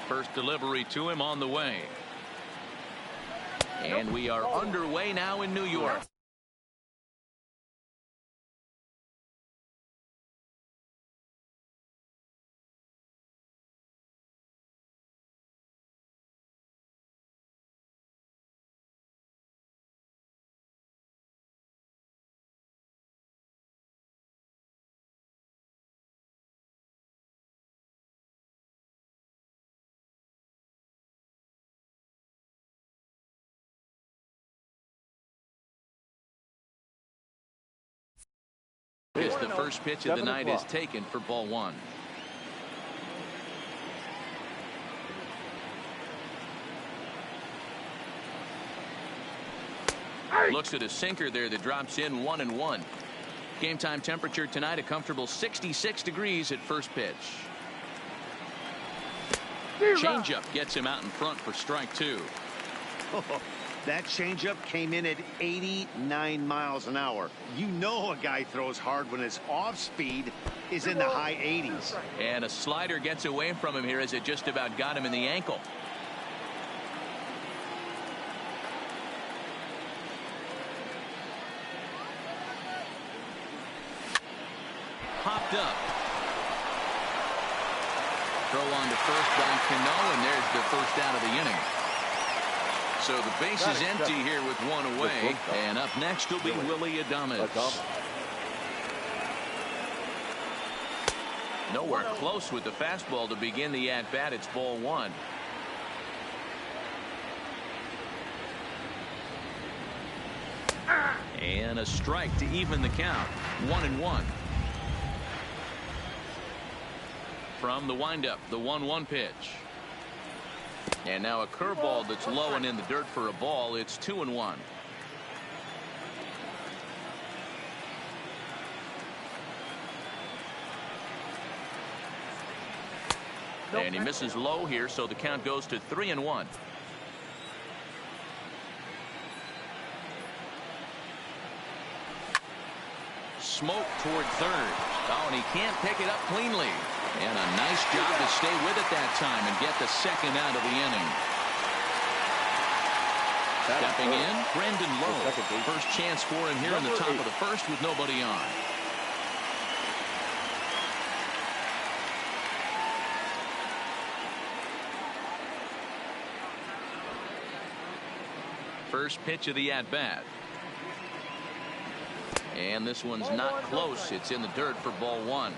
First delivery to him on the way. And we are underway now in New York. As the first pitch of the night is taken for ball one. Looks at a sinker there that drops in 1-1. Game time temperature tonight a comfortable 66 degrees at first pitch. Changeup gets him out in front for strike two. That changeup came in at 89 miles an hour. You know a guy throws hard when his off speed is in the high 80s. And a slider gets away from him here as it just about got him in the ankle. Popped up. Throw on to first by Cano, and there's the first out of the inning. So the base is empty here with one away, and up next will be Willie Adames. Nowhere close with the fastball to begin the at-bat. It's ball one. And a strike to even the count. 1-1. From the windup, the 1-1 pitch. And now a curveball that's low and in the dirt for a ball. It's 2-1. And he misses low here, so the count goes to 3-1. Smoke toward third. Oh, and he can't pick it up cleanly. And a nice job to stay with it that time and get the second out of the inning. Stepping in, Brendan Lowe. First chance for him here in the top of the first with nobody on. First pitch of the at-bat. And this one's not close. It's in the dirt for ball one.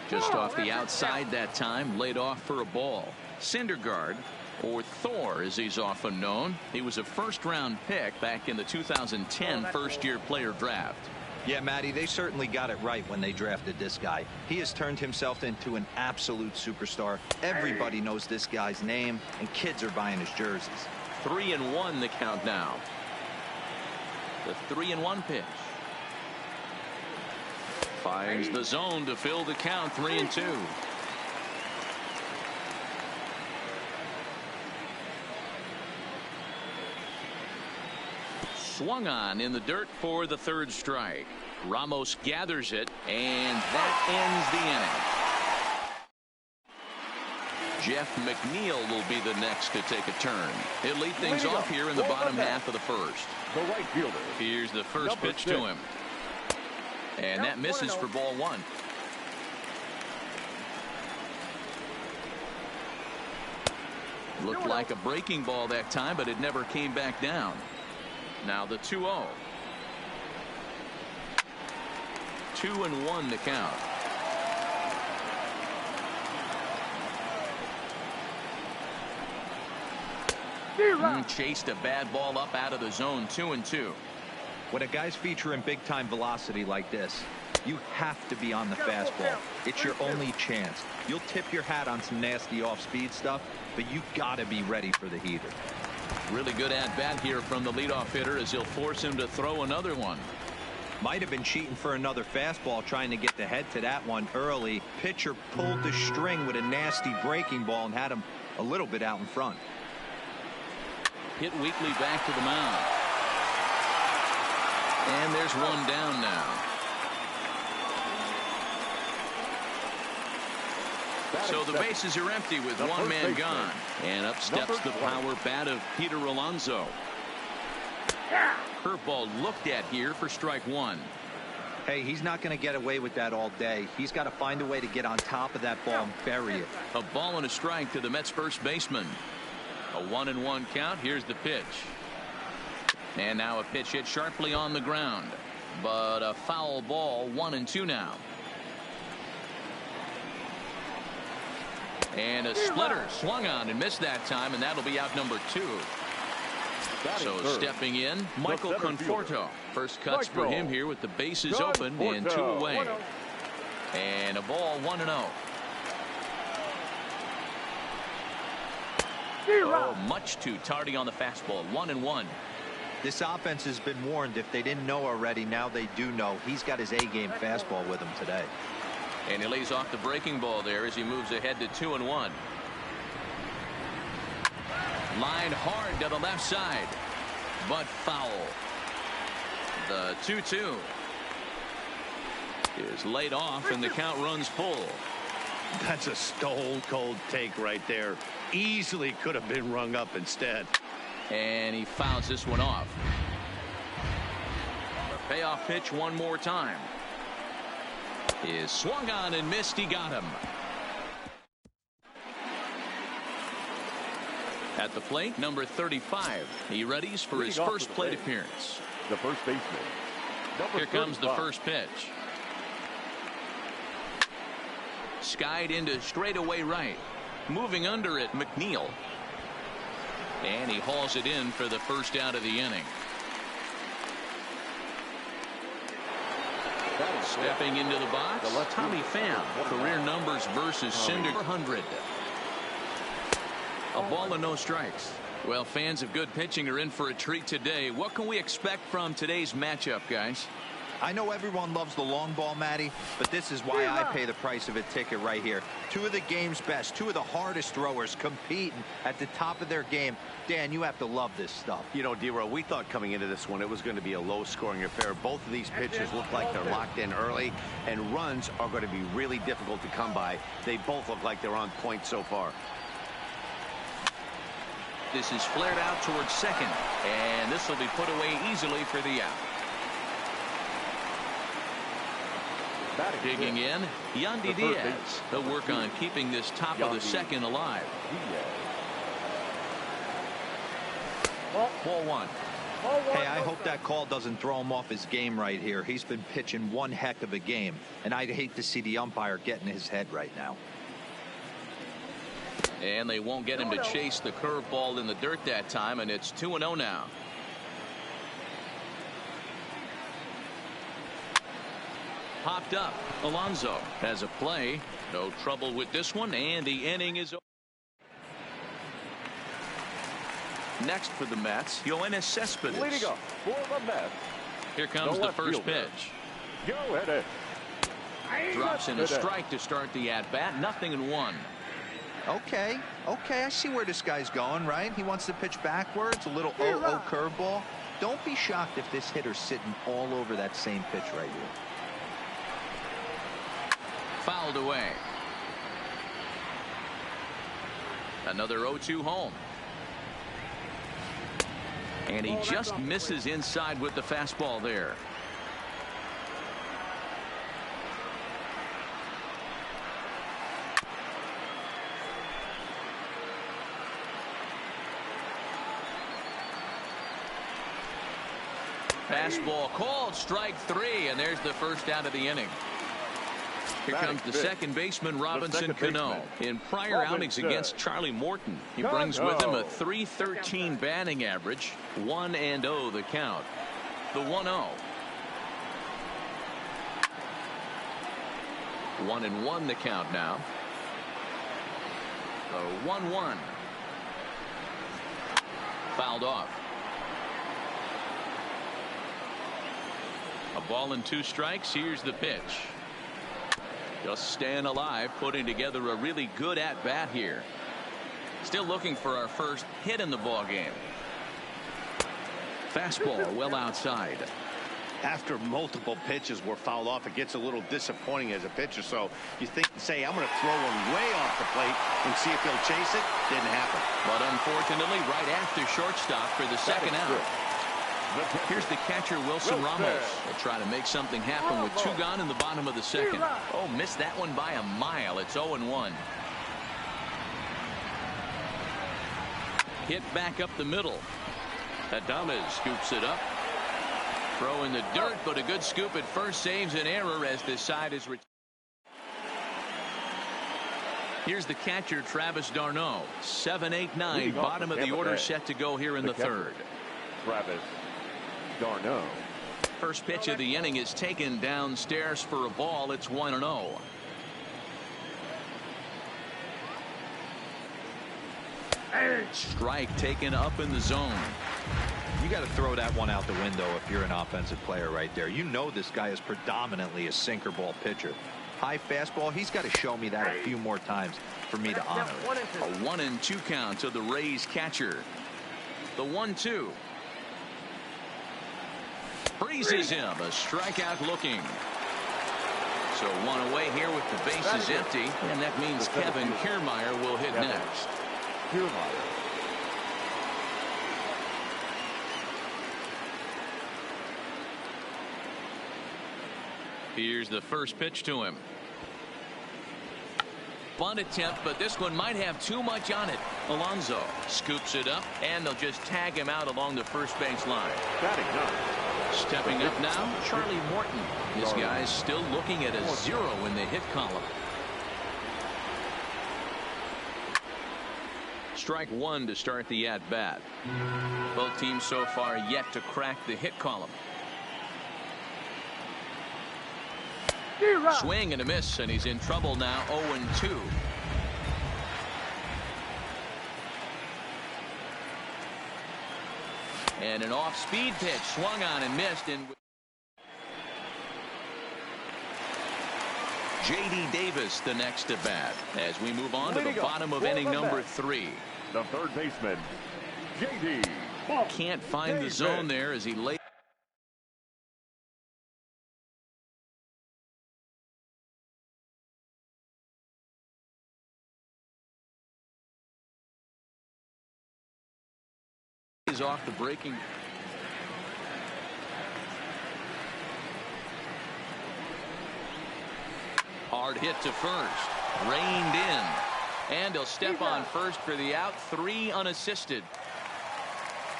Just off the outside that time, laid off for a ball. Syndergaard, or Thor as he's often known, he was a first-round pick back in the 2010 first-year player draft. Yeah, Matty, they certainly got it right when they drafted this guy. He has turned himself into an absolute superstar. Everybody knows this guy's name, and kids are buying his jerseys. 3-1 the count now. The 3-1 pitch. Finds the zone to fill the count. 3-2. Swung on in the dirt for the third strike. Ramos gathers it, and that ends the inning. Jeff McNeil will be the next to take a turn. He'll lead things off here in the bottom half of the first. The right fielder. Here's the first pitch to him. And that misses for ball one. Looked like a breaking ball that time, but it never came back down. Now the 2-0. 2-1 the count. Chased a bad ball up out of the zone. 2-2. When a guy's featuring big-time velocity like this, you have to be on the fastball. It's your only chance. You'll tip your hat on some nasty off-speed stuff, but you gotta be ready for the heater. Really good at-bat here from the leadoff hitter as he'll force him to throw another one. Might have been cheating for another fastball, trying to get the head to that one early. Pitcher pulled the string with a nasty breaking ball and had him a little bit out in front. Hit weakly back to the mound. And there's one down now. So the bases are empty with one man gone. And up steps the power bat of Peter Alonso. Curveball looked at here for strike one. Hey, he's not going to get away with that all day. He's got to find a way to get on top of that ball and bury it. A ball and a strike to the Mets first baseman. A 1-1 count. Here's the pitch. And now a pitch hit sharply on the ground. But a foul ball. 1-2 now. And a splitter swung on and missed that time, and that'll be out number 2. So stepping in, Michael Conforto. First cuts for him here with the bases open and 2 away. And a ball. 1-0. Oh, much too tardy on the fastball. 1-1. This offense has been warned. If they didn't know already, now they do know. He's got his A-game fastball with him today. And he lays off the breaking ball there as he moves ahead to 2-1. Line hard to the left side, but foul. The 2-2 is laid off, and the count runs full. That's a stone cold take right there. Easily could have been rung up instead. And he fouls this one off. The payoff pitch one more time. Is swung on and missed. He got him. At the plate, number 35. He readies for his first plate appearance. The first baseman. Here comes the first pitch. Skied into straightaway right. Moving under it, McNeil. And he hauls it in for the first out of the inning. Stepping into the box, Tommy Pham. Career numbers versus Cinder 100. A ball and no strikes. Well, fans of good pitching are in for a treat today. What can we expect from today's matchup, guys? I know everyone loves the long ball, Matty, but this is why I pay the price of a ticket right here. 2 of the game's best, 2 of the hardest throwers competing at the top of their game. Dan, you have to love this stuff. You know, D-Row, we thought coming into this one it was going to be a low-scoring affair. Both of these pitchers look like they're locked in early, and runs are going to be really difficult to come by. They both look like they're on point so far. This is flared out towards second, and this will be put away easily for the out. Digging in, Yandy Diaz. They'll work on keeping this top of the second alive. Ball 1. Hey, I hope that call doesn't throw him off his game right here. He's been pitching one heck of a game, and I'd hate to see the umpire get in his head right now. And they won't get him to chase the curveball in the dirt that time, and it's 2-0 now. Popped up. Alonso has a play. No trouble with this one, and the inning is over. Next for the Mets, Yoenis Cespedes. Leading up for the Mets. Here comes the first pitch. Go ahead. Drops in a strike to start the at-bat. 0-1. Okay, I see where this guy's going, right? He wants to pitch backwards, a little 0-0 curveball. Don't be shocked if this hitter's sitting all over that same pitch right here. Fouled away. Another 0-2 home. And he just misses inside with the fastball there. Fastball called, strike 3, and there's the first out of the inning. Here comes the second baseman, Robinson Cano. In prior outings against Charlie Morton, he brings with him a .313 batting average. 1-0 the count. The 1-0. 1-1 the count now. The 1-1. Fouled off. A ball and 2 strikes. Here's the pitch. Just staying alive, putting together a really good at-bat here. Still looking for our first hit in the ball game. Fastball well outside. after multiple pitches were fouled off, it gets a little disappointing as a pitcher. So you say, I'm going to throw one way off the plate and see if he'll chase it. Didn't happen. But unfortunately, right after shortstop for the second out. Here's the catcher, Wilson Ramos. Will try to make something happen with 2 gone in the bottom of the second. Oh, missed that one by a mile. It's 0-1. Hit back up the middle. Adames scoops it up. Throw in the dirt, but a good scoop at first saves an error as this side is. Here's the catcher, Travis d'Arnaud. 7-8-9, bottom of the order set to go here in the third. Travis d'Arnaud. First pitch of the inning is taken downstairs for a ball. It's 1-0. Strike taken up in the zone. You got to throw that one out the window if you're an offensive player right there. You know this guy is predominantly a sinker ball pitcher. High fastball, he's got to show me that a few more times for me to honor it. A 1-2 count to the Rays catcher. The 1-2. Freezes him. A strikeout looking. So one away here with the bases empty. And that means Kevin Kiermaier will hit next. Kiermaier. Here's the first pitch to him. Bunt attempt, but this one might have too much on it. Alonso scoops it up, and they'll just tag him out along the first base line. Stepping up now, Charlie Morton. This guy's still looking at a 0 in the hit column. Strike 1 to start the at-bat. Both teams so far yet to crack the hit column. Swing and a miss, and he's in trouble now. 0-2. And an off-speed pitch swung on and missed. And J.D. Davis the next at bat as we move on to the bottom of inning number 3. The third baseman, J.D. Can't find the zone there as he lays. Off the breaking. Hard hit to first. Reined in. And he'll step on first for the out. 3 unassisted.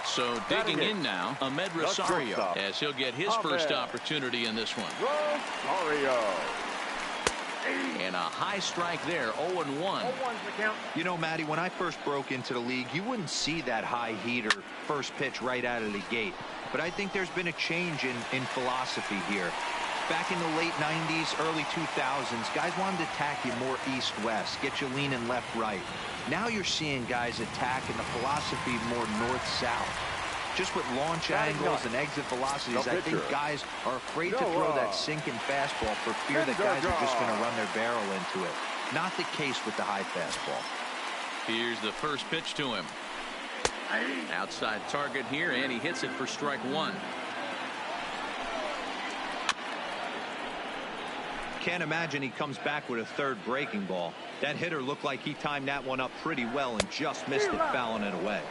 So digging in now, Ahmed Rosario, as he'll get his first opportunity in this one. Rosario. And a high strike there. 0-1. You know, Matty, when I first broke into the league, you wouldn't see that high heater first pitch right out of the gate. But I think there's been a change in philosophy here. Back in the late 90s, early 2000s, guys wanted to attack you more east-west, get you leaning left-right. Now you're seeing guys attack in the philosophy more north-south. Just with launch angles and exit velocities, I think guys are afraid to throw that sinking fastball for fear that guys are just going to run their barrel into it. Not the case with the high fastball. Here's the first pitch to him. Outside target here, and he hits it for strike 1. Can't imagine he comes back with a third breaking ball. That hitter looked like he timed that one up pretty well and just missed it, fouling it away.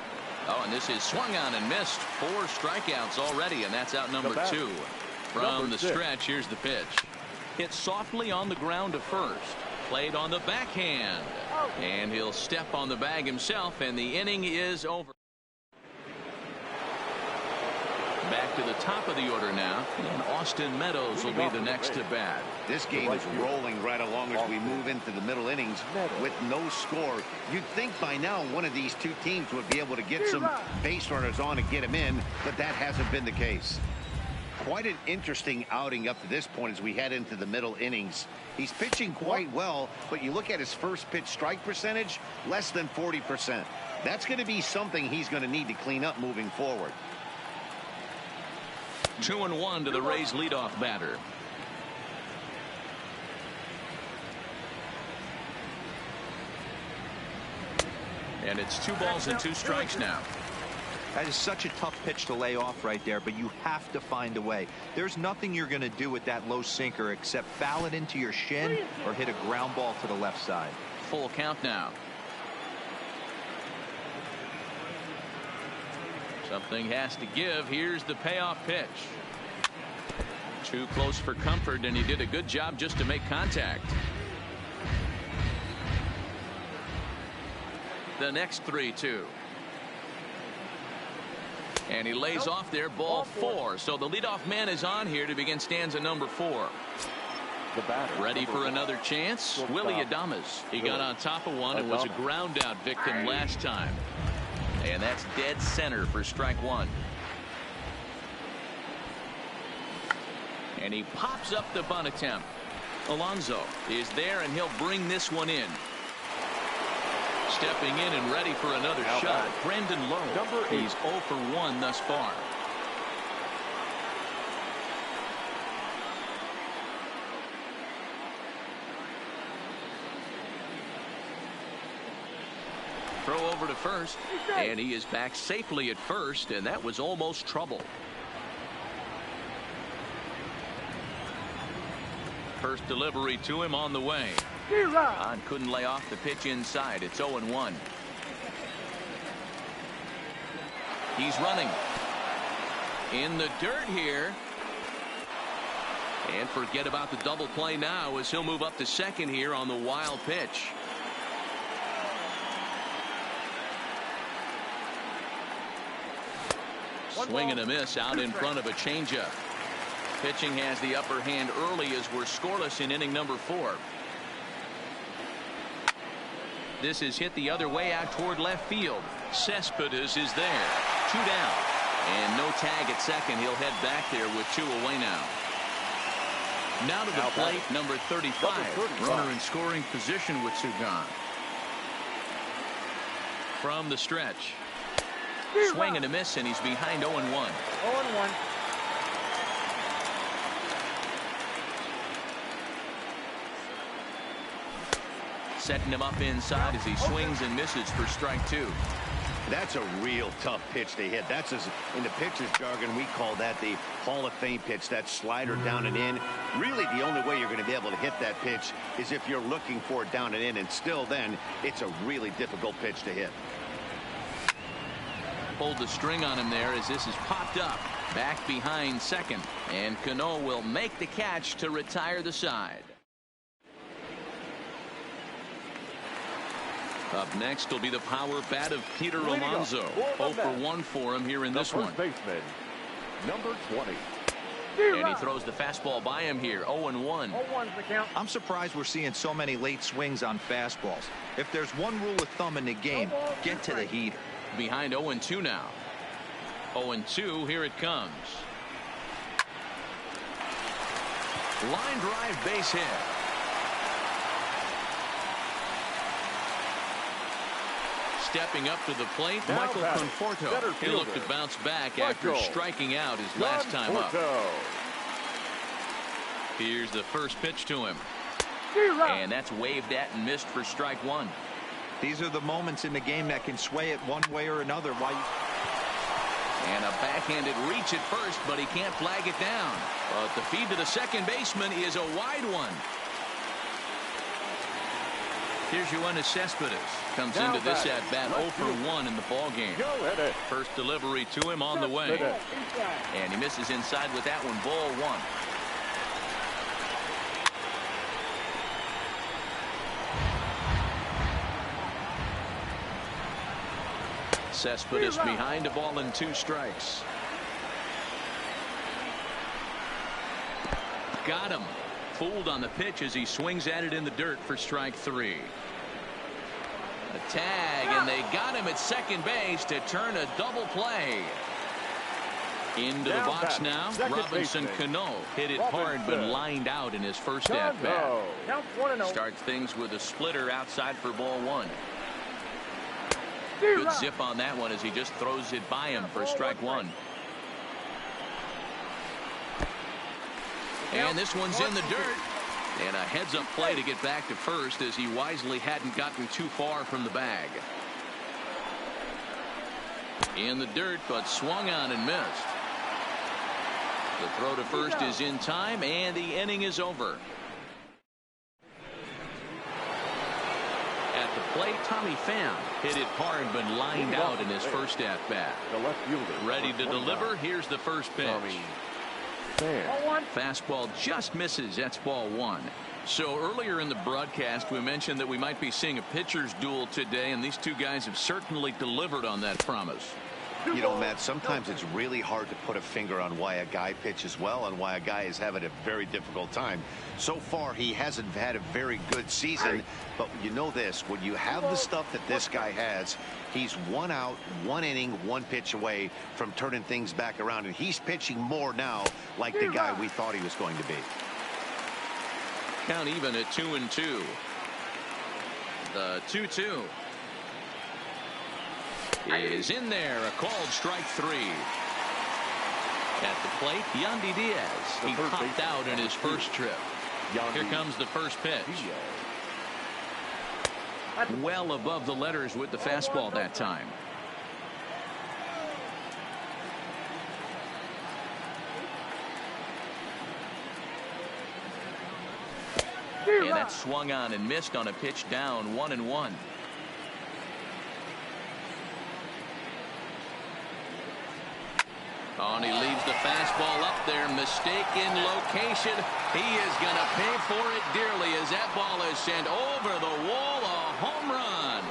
Oh, and this is swung on and missed. 4 strikeouts already, and that's out number 2. From the stretch, here's the pitch. Hit softly on the ground to first. Played on the backhand. And he'll step on the bag himself, and the inning is over. Back to the top of the order now, and Austin Meadows will be the next to bat. This game is rolling right along as we move into the middle innings with no score. You'd think by now one of these two teams would be able to get some base runners on and get them in, but that hasn't been the case. Quite an interesting outing up to this point as we head into the middle innings. He's pitching quite well, but you look at his first pitch strike percentage, less than 40%. That's going to be something he's going to need to clean up moving forward. 2-1 to the Rays leadoff batter. And it's 2 balls and 2 strikes now. That is such a tough pitch to lay off right there, but you have to find a way. There's nothing you're going to do with that low sinker except foul it into your shin or hit a ground ball to the left side. Full count now. Something has to give. Here's the payoff pitch. Too close for comfort, and he did a good job just to make contact. The next 3-2. And he lays off there, ball 4. So the leadoff man is on here to begin stanza number 4. Ready for another chance? Willie Adames. He got on top of one and was a ground out victim last time. And that's dead center for strike 1. And he pops up the bunt attempt. Alonso is there, and he'll bring this one in. Stepping in and ready for another shot, Brendan Lowe. He's 0 for 1 thus far. Throw over to first, and he is back safely at first, and that was almost trouble. First delivery to him on the way. On couldn't lay off the pitch inside. It's 0-1. He's running in the dirt here. And forget about the double play now as he'll move up to second here on the wild pitch. Swing and a miss out in front of a changeup. Pitching has the upper hand early as we're scoreless in inning number 4. This is hit the other way out toward left field. Cespedes is there. 2 down. And no tag at second. He'll head back there with 2 away now. Now to the plate, number 35. Runner in scoring position with 2 gone. From the stretch. Swing and a miss, and he's behind 0-1. 0-1. Setting him up inside as he swings and misses for strike 2. That's a real tough pitch to hit. That's, in the pitcher's jargon, we call that the Hall of Fame pitch. That slider down and in. Really, the only way you're going to be able to hit that pitch is if you're looking for it down and in. And still then, it's a really difficult pitch to hit. Pulled the string on him there as this is popped up. Back behind second. And Cano will make the catch to retire the side. Up next will be the power bat of Peter Alonso. 0 for 1 for him here in this one. Baseman, number 20. And he throws the fastball by him here. 0-1. I'm surprised we're seeing so many late swings on fastballs. If there's one rule of thumb in the game, get to the heater. Behind 0-2 now. 0-2, here it comes. Line drive base hit. Stepping up to the plate, Michael Conforto. He looked to bounce back after striking out his last time up. Here's the first pitch to him. And that's waved at and missed for strike 1. These are the moments in the game that can sway it one way or another. And a backhanded reach at first, but he can't flag it down. But the feed to the second baseman is a wide one. Here's Yoenis Cespedes. Comes into this at bat 0 for 1 in the ball game. First delivery to him on the way. And he misses inside with that one. Ball 1. Cespedes behind a ball and 2 strikes. Got him. Fooled on the pitch as he swings at it in the dirt for strike 3. A tag, and they got him at second base to turn a double play. Into the box now. Robinson Cano hit it hard but lined out in his first at bat. Starts things with a splitter outside for ball 1. Good zip on that one as he just throws it by him for strike 1. And this one's in the dirt. And a heads-up play to get back to first as he wisely hadn't gotten too far from the bag. In the dirt, but swung on and missed. The throw to first is in time, and the inning is over. At the plate, Tommy Pham hit it hard but lined out in his first at-bat. Ready to deliver. Here's the first pitch. Fastball just misses. That's ball one. So earlier in the broadcast, we mentioned that we might be seeing a pitcher's duel today, and these two guys have certainly delivered on that promise. You know, Matt, sometimes it's really hard to put a finger on why a guy pitches well and why a guy is having a very difficult time. So far, he hasn't had a very good season, but you know this, when you have the stuff that this guy has, he's 1 out, 1 inning, 1 pitch away from turning things back around, and he's pitching more now like the guy we thought he was going to be. Count even at 2-2. The 2-2 is in there. A called strike 3. At the plate, Yandy Diaz. He popped out in his first trip. Here comes the first pitch. Well above the letters with the fastball that time. And that swung on and missed on a pitch down 1-1. Oh, and he leaves the fastball up there. Mistaken location. He is going to pay for it dearly as that ball is sent over the wall. A home run.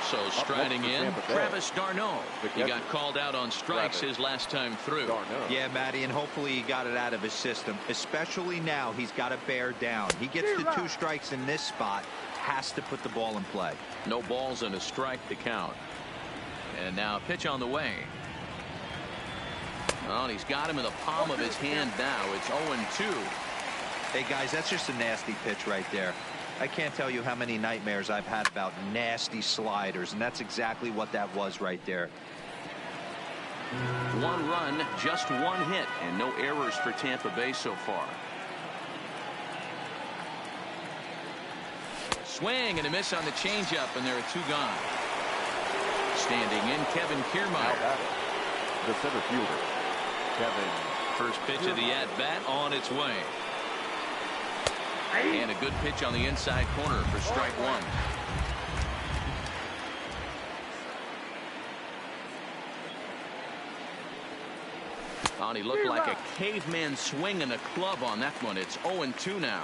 So striding in, Travis d'Arnaud. He got called out on strikes his last time through. Yeah, Matty, and hopefully he got it out of his system. Especially now, he's got to bear down. He gets the 2 strikes in this spot. Has to put the ball in play. No balls and a strike to count. And now a pitch on the way. Oh, and he's got him in the palm of his hand now. It's 0-2. Hey, guys, that's just a nasty pitch right there. I can't tell you how many nightmares I've had about nasty sliders, and that's exactly what that was right there. 1 run, just 1 hit, and no errors for Tampa Bay so far. Swing and a miss on the changeup, and there are 2 gone. Standing in, Kevin Kiermaier. The center fielder, Kevin. First pitch of the at-bat on its way. And a good pitch on the inside corner for strike 1. Oh, and he looked like a caveman swinging a club on that one. It's 0-2 now.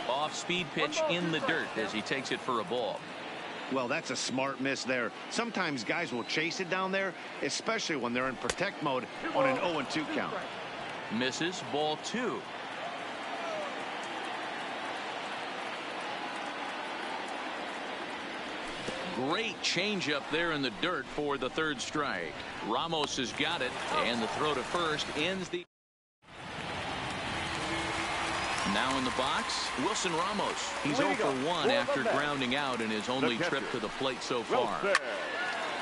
Off-speed pitch in the dirt as he takes it for a ball. Well, that's a smart miss there. Sometimes guys will chase it down there, especially when they're in protect mode on an 0-2 count. Misses, ball 2. Great changeup there in the dirt for the 3rd strike. Ramos has got it, and the throw to first ends the. Now in the box, Wilson Ramos. He's 0 for 1 after grounding out in his only trip to the plate so far.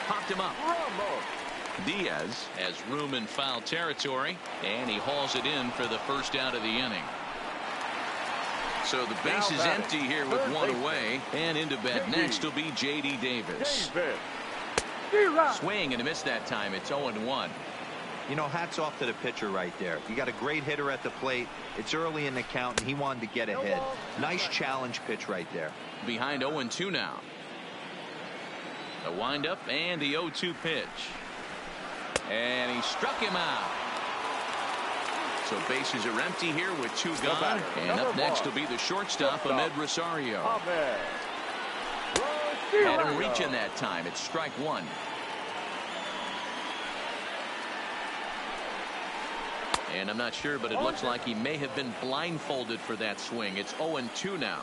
Popped him up. Diaz has room in foul territory, and he hauls it in for the first out of the inning. So the base is empty here with 1 away, and into bat next will be J.D. Davis. Swing and a miss that time. It's 0-1. You know, hats off to the pitcher right there. You got a great hitter at the plate. It's early in the count, and he wanted to get ahead. Nice challenge pitch right there. Behind 0-2 now. The windup and the 0-2 pitch. And he struck him out. So bases are empty here with 2 gone. And up next will be the shortstop, Ahmed Rosario. Had him reaching that time. It's strike 1. And I'm not sure, but it looks like he may have been blindfolded for that swing. It's 0-2 now.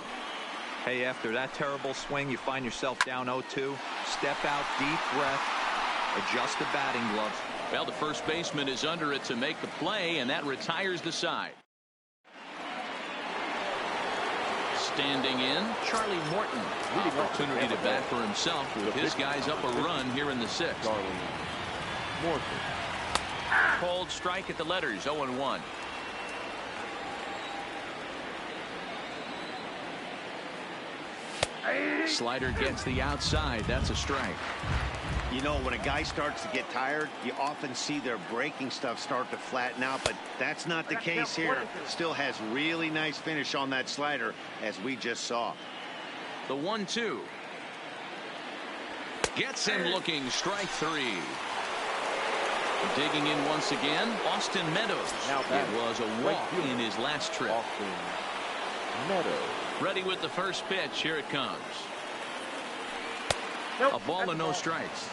Hey, after that terrible swing, you find yourself down 0-2. Step out, deep breath, adjust the batting gloves. Well, the first baseman is under it to make the play, and that retires the side. Standing in, Charlie Morton. Opportunity to bat for himself with his guys up a run here in the 6th. Morton. Cold strike at the letters, 0-1. Slider gets the outside. That's a strike. You know, when a guy starts to get tired, you often see their breaking stuff start to flatten out, but that's not the case here. Still has really nice finish on that slider, as we just saw. The 1-2. Gets him looking. Strike three. Digging in once again, Austin Meadows. It was a walk in his last trip. Austin Meadows. Ready with the first pitch. Here it comes. A ball and no strikes.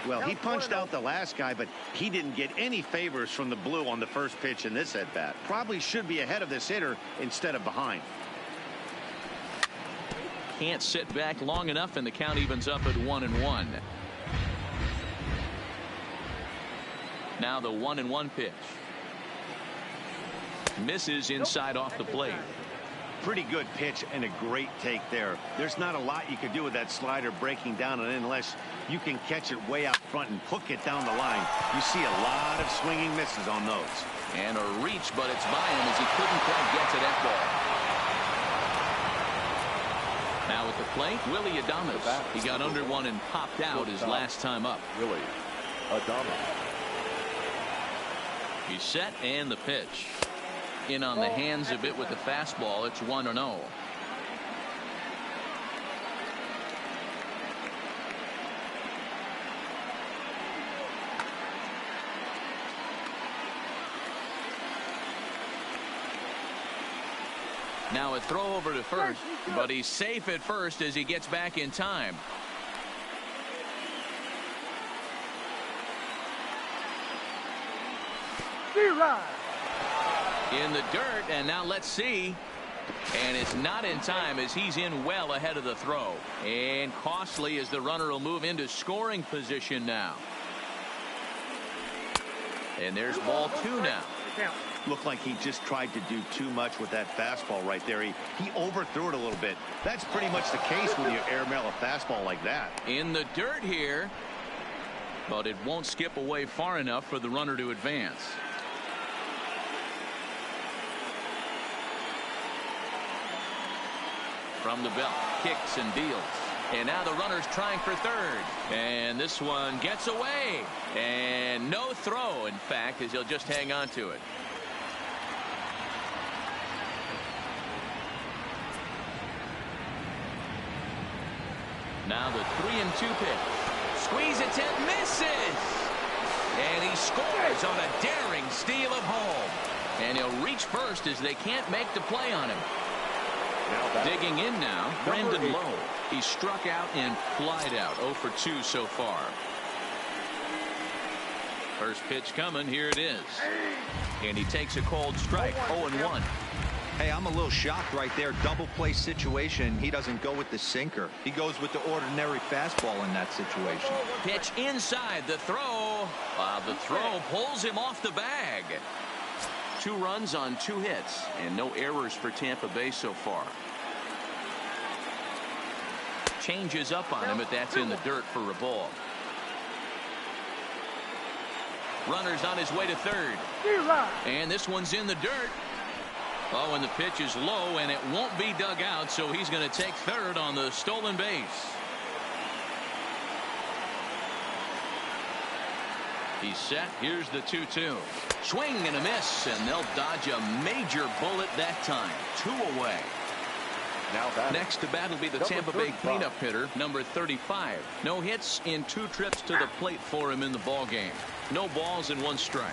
Well, he punched out the last guy, but he didn't get any favors from the blue on the first pitch in this at-bat. Probably should be ahead of this hitter instead of behind. Can't sit back long enough, and the count evens up at 1-1. Now the 1-1 pitch. Misses inside off the plate. Pretty good pitch and a great take there. There's not a lot you could do with that slider breaking down and unless you can catch it way out front and hook it down the line. You see a lot of swinging misses on those. And a reach, but it's by him as he couldn't quite get to that ball. Now at the plate, Willie Adames. He got under one and popped out his last time up. Willie Adames. He's set and the pitch. In on the hands a bit with the fastball. It's 1-0. Now a throw over to first, but he's safe at first as he gets back in time. In the dirt, and now let's see. And it's not in time as he's in well ahead of the throw. And costly as the runner will move into scoring position now. And there's ball two now. Looked like he just tried to do too much with that fastball right there. He overthrew it a little bit. That's pretty much the case when you airmail a fastball like that. In the dirt here, but it won't skip away far enough for the runner to advance. From the belt, kicks and deals. And now the runner's trying for third. And this one gets away. And no throw, in fact, as he'll just hang on to it. Now the 3-2 pitch. Squeeze attempt, misses. And he scores on a daring steal of home. And he'll reach first as they can't make the play on him. Digging in now, Brandon Lowe. He struck out and flied out. 0 for 2 so far. First pitch coming. Here it is. And he takes a cold strike. 0-1. Hey, I'm a little shocked right there. Double play situation. He doesn't go with the sinker. He goes with the ordinary fastball in that situation. Pitch inside the throw. The throw pulls him off the bag. 2 runs on 2 hits and no errors for Tampa Bay so far. Changes up on him, but that's in the dirt for a ball. Runner's on his way to third. And this one's in the dirt. Oh, and the pitch is low, and it won't be dug out, so he's going to take third on the stolen base. He's set. Here's the 2-2. Swing and a miss, and they'll dodge a major bullet that time. 2 away. Next to bat will be the Tampa Bay cleanup hitter, number 35. No hits in 2 trips to the plate for him in the ball game. No balls and 1 strike.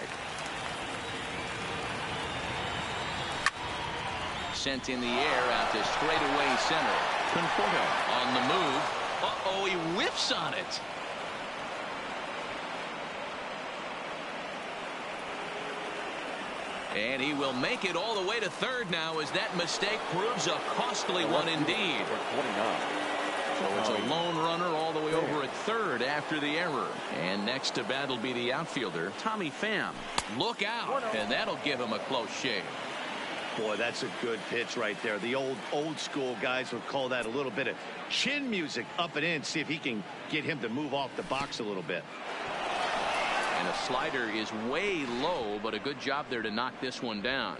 Sent in the air out to straightaway center. Conforto on the move. Uh-oh, he whiffs on it. And he will make it all the way to third now as that mistake proves a costly one indeed. So it's a lone runner all the way over at third after the error. And next to bat will be the outfielder, Tommy Pham. Look out, and that'll give him a close shave. Boy, that's a good pitch right there. The old school guys would call that a little bit of chin music up and in. See if he can get him to move off the box a little bit. And a slider is way low, but a good job there to knock this one down.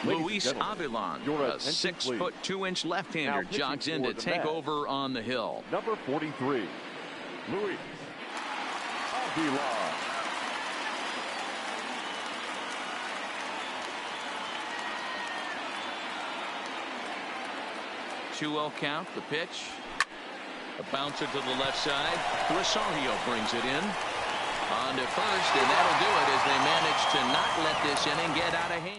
Luis Avilan, a 6'2" left-hander, jogs in to take over on the hill. Number 43, Luis Avilan. 2-0 count, the pitch. A bouncer to the left side. Rosario brings it in. On to first, and that'll do it as they manage to not let this inning get out of hand.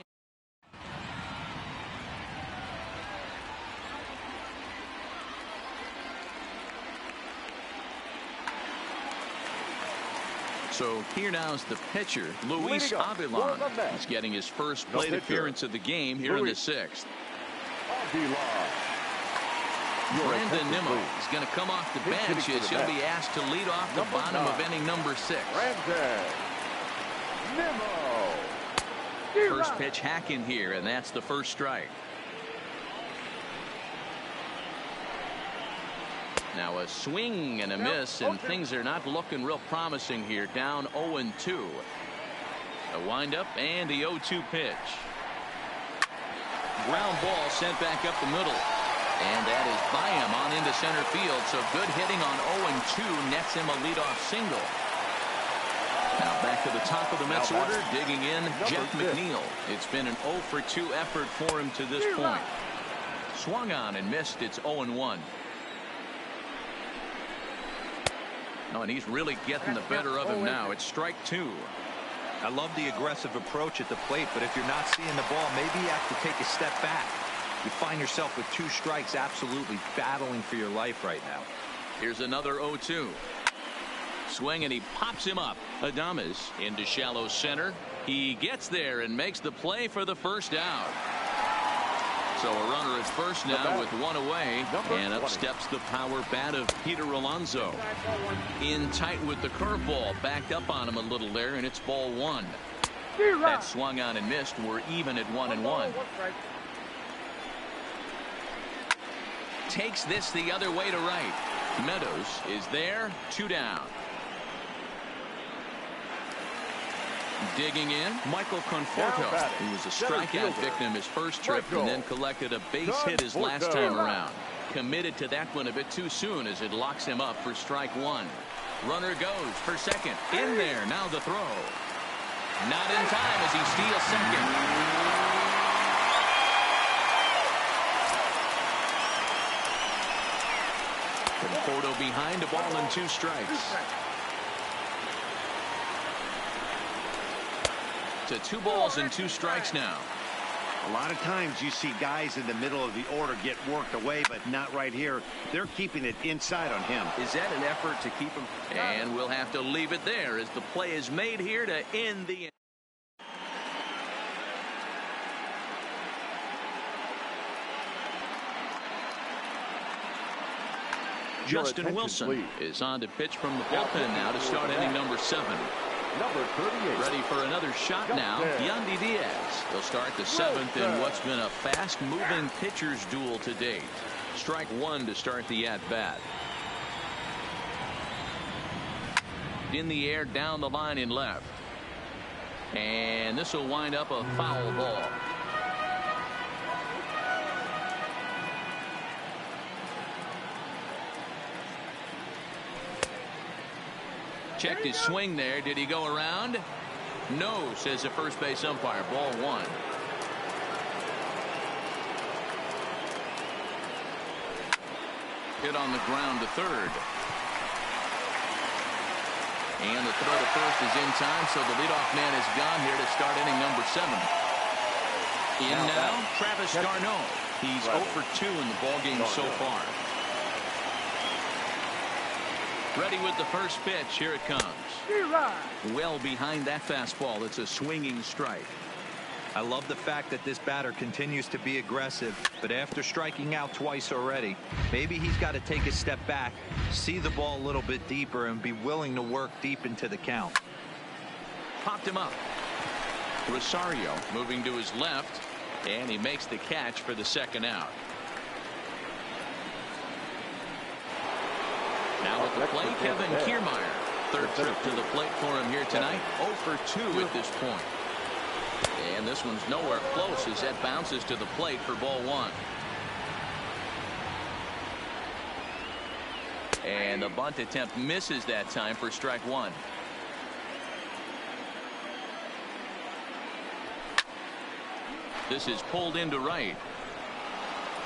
So here now is the pitcher, Luis Avilan. He's getting his first plate appearance of the game here in the 6th. Brandon Nimmo is going to come off the bench as he'll be asked to lead off the bottom of inning number 6. First pitch hacking here, and that's the first strike. Now a swing and a miss, and things are not looking real promising here. Down 0-2. A windup and the 0-2 pitch. Ground ball sent back up the middle. And that is by him on into center field. So good hitting on 0-2 nets him a leadoff single. Now back to the top of the Mets order, digging in Jeff McNeil. It's been an 0-for-2 effort for him to this point. Swung on and missed. It's 0-1. Oh, and he's really getting the better of him now. It's strike 2. I love the aggressive approach at the plate, but if you're not seeing the ball, maybe you have to take a step back. You find yourself with 2 strikes, absolutely battling for your life right now. Here's another 0-2. Swing, and he pops him up. Adames into shallow center. He gets there and makes the play for the first out. So a runner at first now with 1 away, and up steps the power bat of Peter Alonso. In tight with the curveball, backed up on him a little there, and it's ball 1. That swung on and missed. We're even at 1-1. Takes this the other way to right. Meadows is there, 2 down. Digging in, Michael Conforto, who was a strikeout victim his first trip and then collected a base hit his last time around. Committed to that one a bit too soon as it locks him up for strike 1. Runner goes for second. In there, now the throw. Not in time as he steals second. Conforto behind, a ball and 2 strikes. To 2 balls and 2 strikes now. A lot of times you see guys in the middle of the order get worked away, but not right here. They're keeping it inside on him. Is that an effort to keep him? And we'll have to leave it there as the play is made here to end the inning. Justin Wilson is on to pitch from the bullpen now to start inning number 7. Number 38. Ready for another shot now. Yandy Diaz. He'll start the 7th in what's been a fast-moving pitcher's duel to date. Strike 1 to start the at-bat. In the air, down the line in left. And this will wind up a foul ball. Checked his swing there. Did he go around? No, says the first base umpire. Ball 1. Hit on the ground to third. And the throw to first is in time, so the leadoff man is gone here to start inning number 7. In now, Travis d'Arnaud. He's 0 for 2 in the ballgame so far. Ready with the first pitch. Here it comes. Well behind that fastball. It's a swinging strike. I love the fact that this batter continues to be aggressive, but after striking out twice already, maybe he's got to take a step back, see the ball a little bit deeper, and be willing to work deep into the count. Popped him up. Rosario moving to his left, and he makes the catch for the 2nd out. Now at the plate, Kevin Kiermaier. 3rd trip to the plate for him here tonight. 0 for 2 at this point. And this one's nowhere close as that bounces to the plate for ball one. And the bunt attempt misses that time for strike one. This is pulled into right.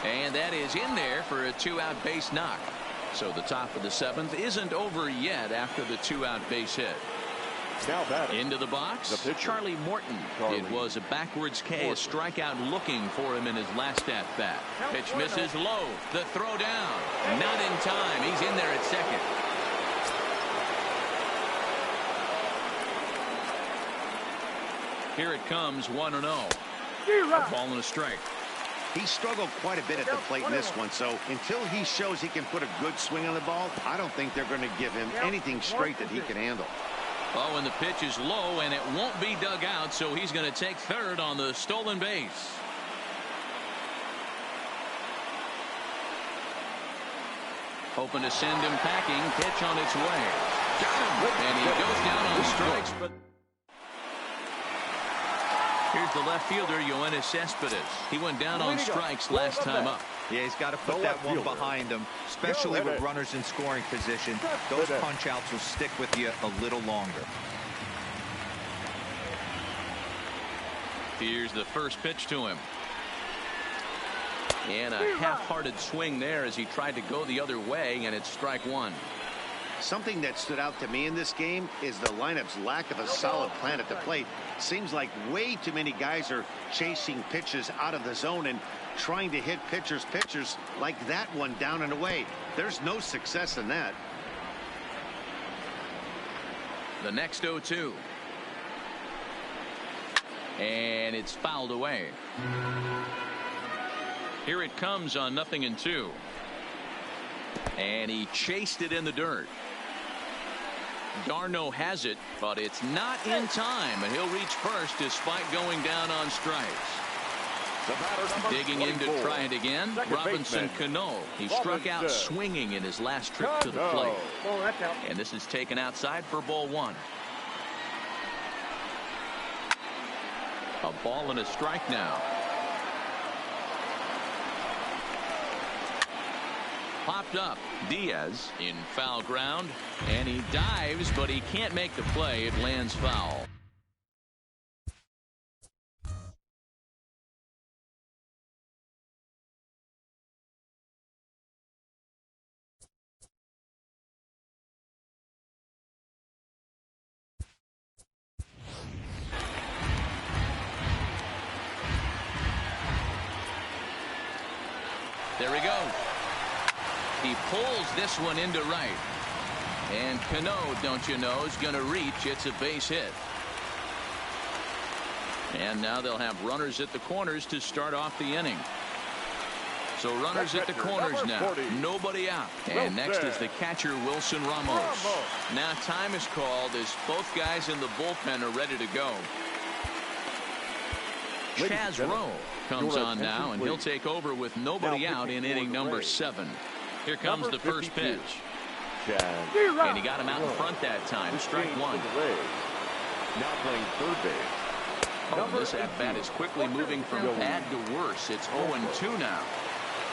And that is in there for a 2-out base knock. So the top of the 7th isn't over yet after the 2-out base hit. Into the box, Charlie Morton. It was a backwards K, a strikeout looking for him in his last at-bat. Pitch misses low. The throw down. Not in time. He's in there at second. Here it comes, 1-0. A ball and a strike. He struggled quite a bit at the plate in this one, so until he shows he can put a good swing on the ball, I don't think they're going to give him anything straight that he can handle. Oh, and the pitch is low, and it won't be dug out, so he's going to take third on the stolen base. Hoping to send him packing. Pitch on its way. Got him, and he goes down on strikes. But here's the left fielder, Yoenis Cespedes. He went down on strikes last time up. Yeah, he's got to put that one behind him, especially with runners in scoring position. Those punch-outs will stick with you a little longer. Here's the first pitch to him. And a half-hearted swing there as he tried to go the other way, and it's strike one. Something that stood out to me in this game is the lineup's lack of a solid plan at the plate. Seems like way too many guys are chasing pitches out of the zone and trying to hit pitchers like that one down and away. There's no success in that. The next 0-2. And it's fouled away. Here it comes on 0-2. And he chased it in the dirt. Darno has it, but it's not in time, and he'll reach first despite going down on strikes. Digging in to try it again, Robinson Cano. He struck out swinging in his last trip to the plate. And this is taken outside for ball one. A ball and a strike now. Popped up. Diaz in foul ground, and he dives, but he can't make the play. It lands foul. There we go. He pulls this one into right. And Cano, don't you know, is going to reach. It's a base hit. And now they'll have runners at the corners to start off the inning. So runners at the corners now. Nobody out. And next is the catcher, Wilson Ramos. Now time is called as both guys in the bullpen are ready to go. Chaz Rowe comes on now, and he'll take over with nobody out in inning number 7. Here comes the first pitch. And he got him out in front that time. Strike one. Now playing third base. Oh, this at-bat is quickly moving from bad to worse. It's 0-2 now.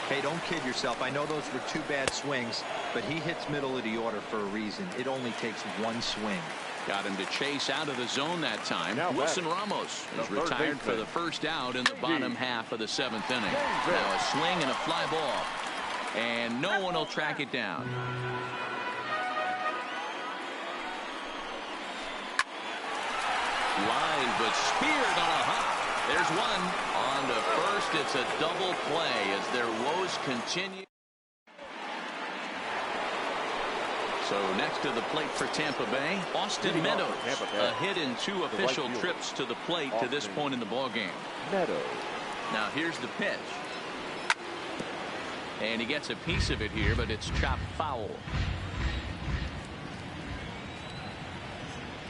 Hey, don't kid yourself. I know those were 2 bad swings, but he hits middle of the order for a reason. It only takes 1 swing. Got him to chase out of the zone that time. Wilson Ramos is retired for the first out in the bottom half of the 7th inning. Now a swing and a fly ball. And no one will track it down. Line, but speared on a hop. There's one. On to first. It's a double play as their woes continue. So next to the plate for Tampa Bay, Austin Meadows. A hit in 2 official trips to the plate to this point in the ballgame. Now here's the pitch. And he gets a piece of it here, but it's chopped foul.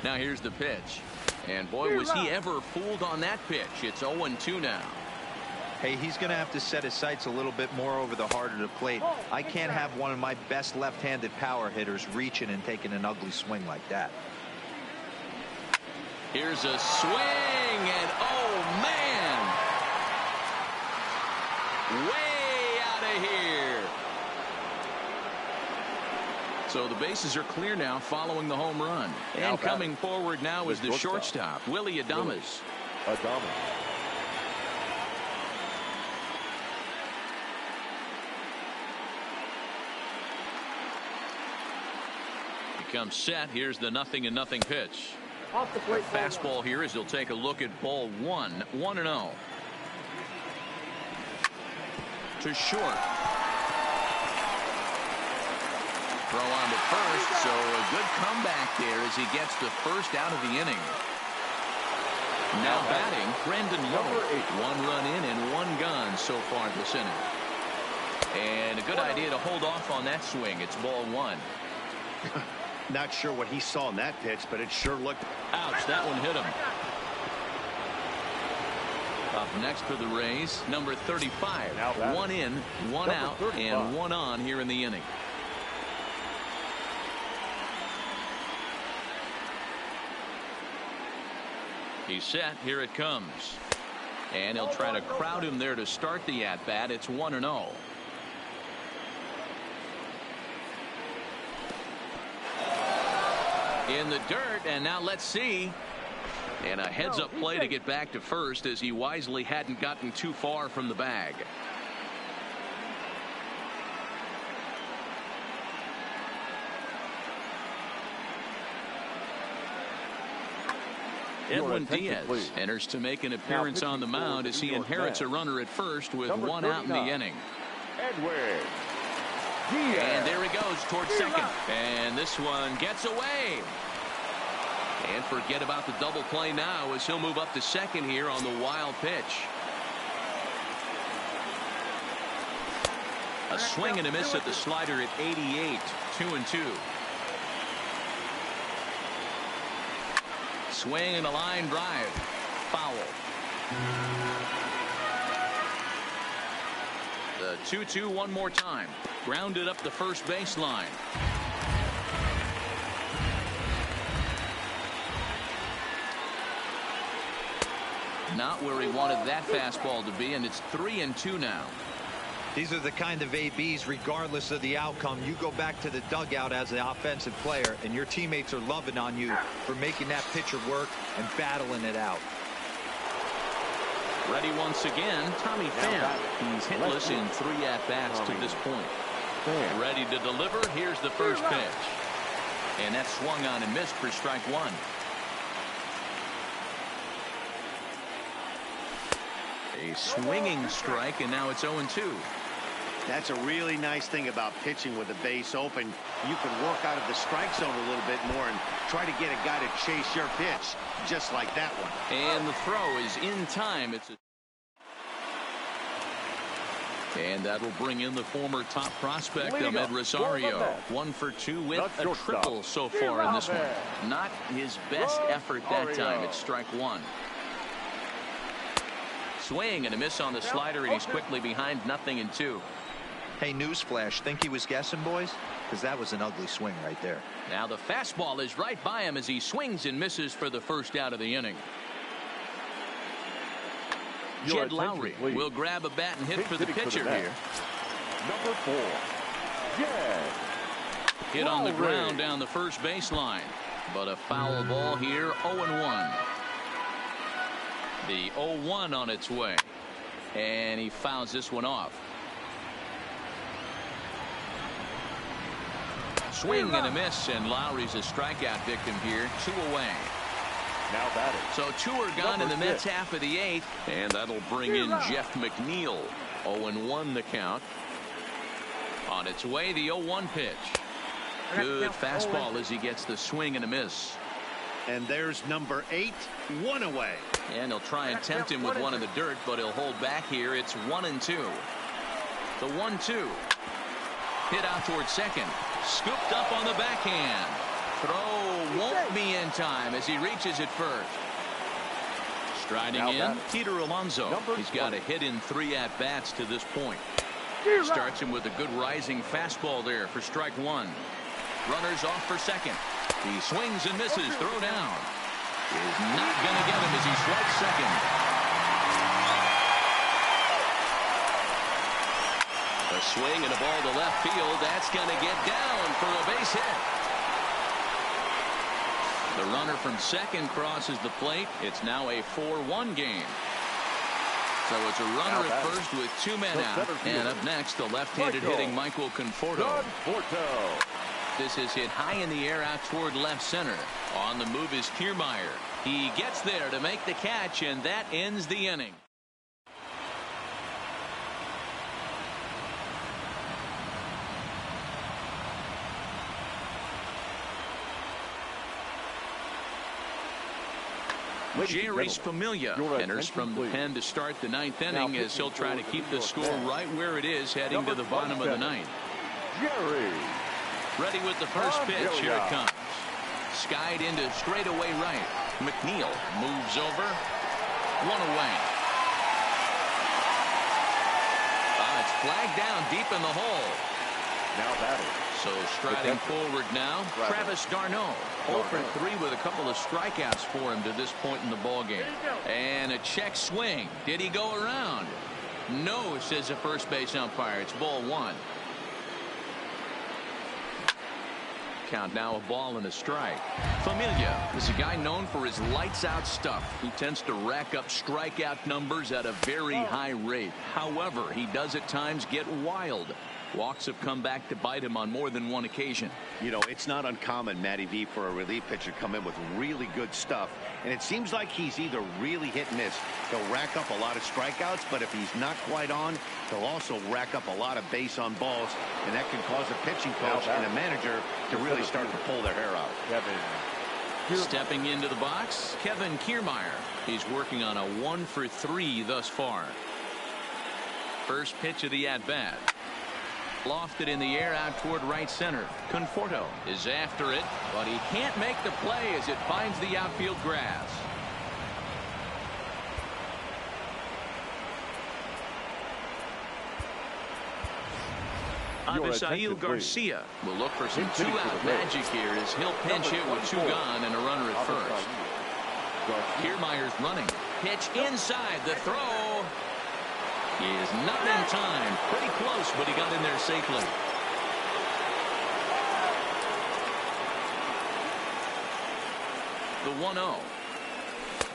Now here's the pitch. And boy, was he ever fooled on that pitch. It's 0-2 now. Hey, he's going to have to set his sights a little bit more over the heart of the plate. I can't have one of my best left-handed power hitters reaching and taking an ugly swing like that. Here's a swing, and oh, man. Way out of here. So the bases are clear now following the home run. And coming forward now is the shortstop, Willie Adames. He comes set. Here's the 0-0 pitch. Off the plate. Fastball here as he'll take a look at ball one. 1-0. To short. Throw on to first, so a good comeback there as he gets the first out of the inning. Now batting, Brendan Lowe. 1 run in and 1 gone so far this inning. And a good idea to hold off on that swing. It's ball 1. Not sure what he saw in that pitch, but it sure looked. Ouch, that one hit him. Up next for the Rays, number 35. 1 in, 1 out, and 1 on here in the inning. He's set. Here it comes. And he'll try to crowd him there to start the at-bat. It's 1-0. In the dirt, and now let's see. And a heads-up play to get back to first as he wisely hadn't gotten too far from the bag. Edwin Diaz enters to make an appearance on the mound as he inherits a runner at first with 1 out in the inning. And there he goes towards second. And this one gets away. And forget about the double play now as he'll move up to second here on the wild pitch. A swing and a miss at the slider at 88. 2-2. Swing and a line drive. Foul. The 2-2 one more time. Grounded up the first baseline. Not where he wanted that fastball to be, and it's 3-2 now. These are the kind of ABs, regardless of the outcome, you go back to the dugout as an offensive player, and your teammates are loving on you for making that pitcher work and battling it out. Ready once again, Tommy Pham. He's hitless in 3 at-bats to this point. Ready to deliver. Here's the first pitch. And that's swung on and missed for strike 1. A swinging strike, and now it's 0-2. That's a really nice thing about pitching with the base open. You can work out of the strike zone a little bit more and try to get a guy to chase your pitch, just like that one. And the throw is in time. And that'll bring in the former top prospect, Ahmed Rosario. 1 for 2 with a triple so far in this one. Not his best effort that time. It's strike 1. Swing and a miss on the slider, and he's quickly behind 0-2. Hey, newsflash, think he was guessing, boys? Because that was an ugly swing right there. Now the fastball is right by him as he swings and misses for the first out of the inning. Jed Lowry will grab a bat and hit for the pitcher here. Number 4. Jed. Hit on the ground down the first baseline. But a foul ball here, 0-1. The 0-1 on its way. And he fouls this one off. Swing and a miss, and Lowry's a strikeout victim here. 2 away. Now batting. So 2 are gone in the Mets half of the 8th, and that'll bring in Jeff McNeil. 0-1 the count. On its way, the 0-1 pitch. Good fastball as he gets the swing and a miss. And there's number 8, 1 away. And he'll try and tempt him with one in the dirt, but he'll hold back here. It's 1-2. The 1-2. Hit out towards second. Scooped up on the backhand. Throw won't be in time as he reaches it first. Striding in, Peter Alonso. He's got a hit in 3 at-bats to this point. Starts him with a good rising fastball there for strike 1. Runners off for second. He swings and misses. Throw down. is not going to get him as he strikes second. A swing and a ball to left field. That's going to get down for a base hit. The runner from second crosses the plate. It's now a 4-1 game. So it's a runner at first with 2 men out. And up next, the left-handed hitting Michael Conforto. This is hit high in the air out toward left center. On the move is Kiermaier. He gets there to make the catch, and that ends the inning. Jerry Familia enters from the pen to start the 9th inning as he'll try to keep the score right where it is heading to the bottom of the 9th. Jerry. Ready with the first pitch. Here it comes. Skied into straightaway right. McNeil moves over. 1 away. It's flagged down deep in the hole. Now batting. So striding forward now, Travis d'Arnaud. 0 for 3 with a couple of strikeouts for him to this point in the ballgame. And a check swing. Did he go around? No, says the first base umpire. It's ball 1. Count now, a ball and a strike. Familia is a guy known for his lights-out stuff. He tends to rack up strikeout numbers at a very high rate. However, he does at times get wild. Walks have come back to bite him on more than one occasion. You know, it's not uncommon, Matty V, for a relief pitcher to come in with really good stuff. And it seems like he's either really hit and miss. He'll rack up a lot of strikeouts, but if he's not quite on, he'll also rack up a lot of base on balls. And that can cause a pitching coach and a manager to really start to pull their hair out. Stepping into the box, Kevin Kiermaier. He's working on a 1 for 3 thus far. First pitch of the at-bat. Lofted in the air out toward right center. Conforto is after it, but he can't make the play as it finds the outfield grass. Avisail Garcia will look for some 2-out magic here as he'll pinch hit with 2 gone and a runner at first. Kiermaier's running. Pitch inside. The throw. He is not in time. Pretty close, but he got in there safely. The 1-0.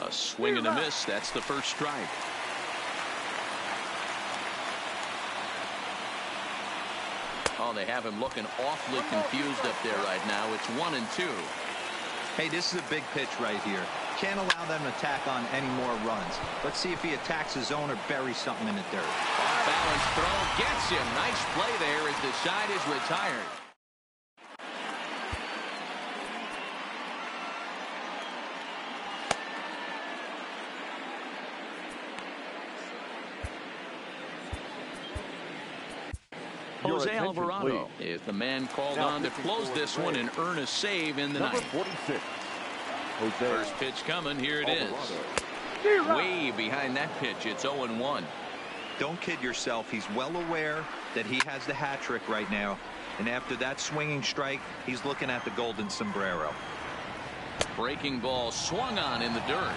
A swing and a miss. That's the first strike. Oh, they have him looking awfully confused up there right now. It's 1-2. Hey, this is a big pitch right here. Can't allow them to tack on any more runs. Let's see if he attacks his zone or buries something in the dirt. Off-balance throw gets him. Nice play there as the side is retired. Jose Alvarado is the man called on to close this one and earn a save in the 9th. 46. First pitch coming. Here it is. Way behind that pitch. It's 0-1. Don't kid yourself. He's well aware that he has the hat trick right now. And after that swinging strike, he's looking at the golden sombrero. Breaking ball swung on in the dirt.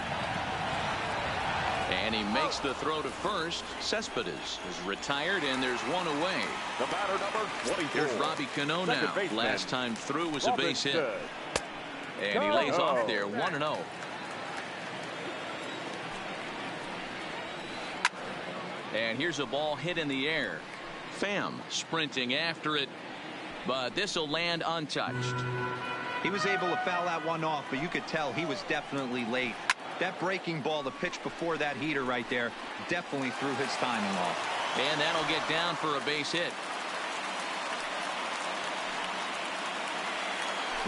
And he makes the throw to first. Cespedes is retired, and there's 1 away. The batter, number 24. Here's Robbie Cano now. Last time through was a base hit. And he lays off there, 1-0. And here's a ball hit in the air. Pham sprinting after it, but this will land untouched. He was able to foul that one off, but you could tell he was definitely late. That breaking ball, the pitch before that heater right there, definitely threw his timing off. And that'll get down for a base hit.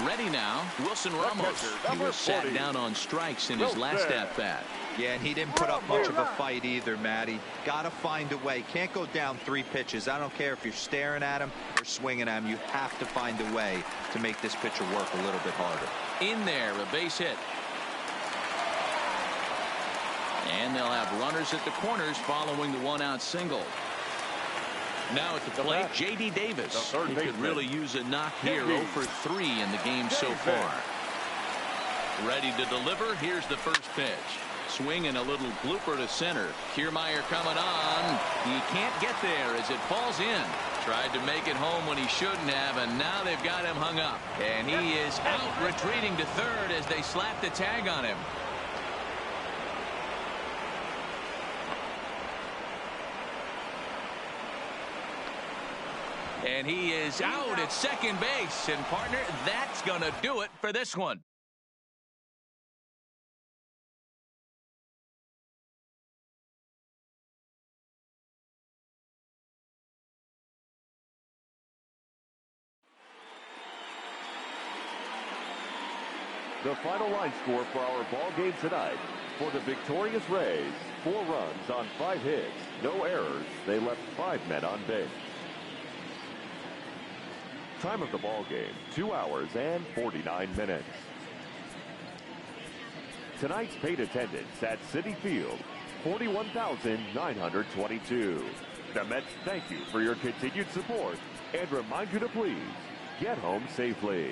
Ready now, Wilson Ramos. He was sat down on strikes in his last at-bat. Yeah, and he didn't put up much of a fight either, Matty. Gotta find a way. Can't go down 3 pitches. I don't care if you're staring at him or swinging at him. You have to find a way to make this pitcher work a little bit harder. In there, a base hit. And they'll have runners at the corners following the 1-out single. Now at the plate, J.D. Davis. He could really use a knock here. 0 for 3 in the game so far. Ready to deliver. Here's the first pitch. Swing and a little blooper to center. Kiermaier coming on. He can't get there as it falls in. Tried to make it home when he shouldn't have, and now they've got him hung up. And he is out, retreating to third as they slap the tag on him. And he is out at second base. And, partner, that's going to do it for this one. The final line score for our ball game tonight. For the victorious Rays, 4 runs on 5 hits, no errors. They left 5 men on base. Time of the ball game, 2 hours and 49 minutes. Tonight's paid attendance at Citi Field, 41,922. The Mets thank you for your continued support and remind you to please get home safely.